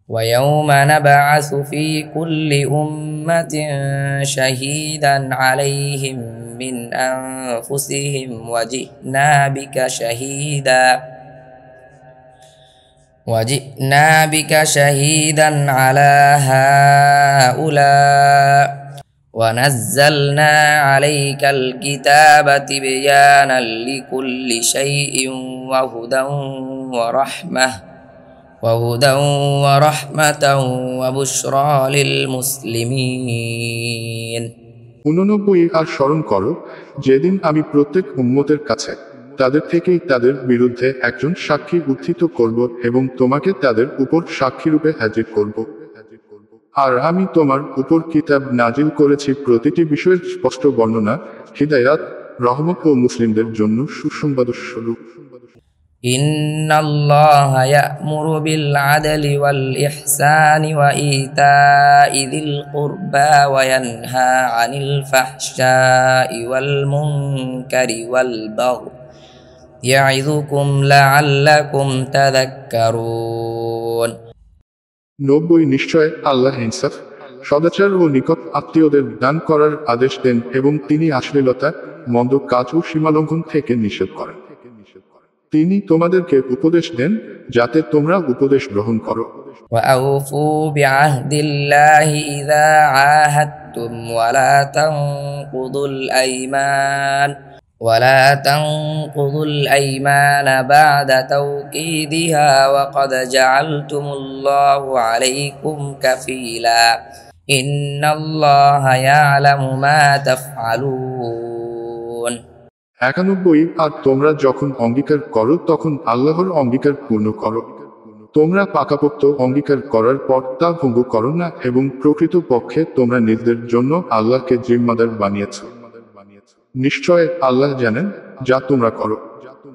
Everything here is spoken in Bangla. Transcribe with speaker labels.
Speaker 1: ويوم نبعث في كل أمة شهيدا عليهم من أنفسهم وجئنا بك شهيدا على هؤلاء ونزلنا عليك الكتاب تبيانا لكل شيء وهدى ورحمة وبشرى للمسلمين
Speaker 2: 89 আর স্মরণ করো যেদিন আমি প্রত্যেক উম্মতের কাছে তাদের থেকেই তাদের বিরুদ্ধে একজন সাক্ষী উত্থিত করব এবং তোমাকে তাদের উপর সাক্ষীরূপে হাজির করব। আর আমি তোমার উপর কিতাব নাজিল করেছি প্রতিটি বিষয়ের স্পষ্ট বর্ণনা, হিদায়াত, রহমত ও মুসলিমদের জন্য সুসংবাদস্বরূপ।
Speaker 1: إن الله يأمر بالعدل والإحسان وإيتاء ذي القربى وينهى عن الفحشاء والمنكر والبغي يعظكم لعلكم تذكرون
Speaker 2: 90 নিশ্চয় আল্লাহ ইনসাফ, সদাচার ও নিকট আত্মীয়দের দান করার আদেশ দেন এবং তিনি অশ্লীলতা, মন্দ কাজ ও সীমালঙ্ঘন থেকে নিষেধ করেন। তিনি তোমাদেরকে উপদেশ দেন যাতে তোমরা উপদেশ গ্রহণ করো।
Speaker 1: وأوفوا بعهد الله إذا عاهدتم ولا تنقضوا الأيمان بعد توكيدها وقد جعلتم الله عليكم كفيلا إن الله يعلم ما تفعلون
Speaker 2: 91 আর তোমরা যখন অঙ্গীকার করো তখন আল্লাহর অঙ্গীকার পূর্ণ করো। তোমরা পাকাপোক্ত অঙ্গীকার করার পর তা ভঙ্গ করো না এবং প্রকৃত পক্ষে তোমরা নিজেদের জন্য আল্লাহকে জিম্মাদার বানিয়েছ। নিশ্চয় আল্লাহ জানেন যা তোমরা করো।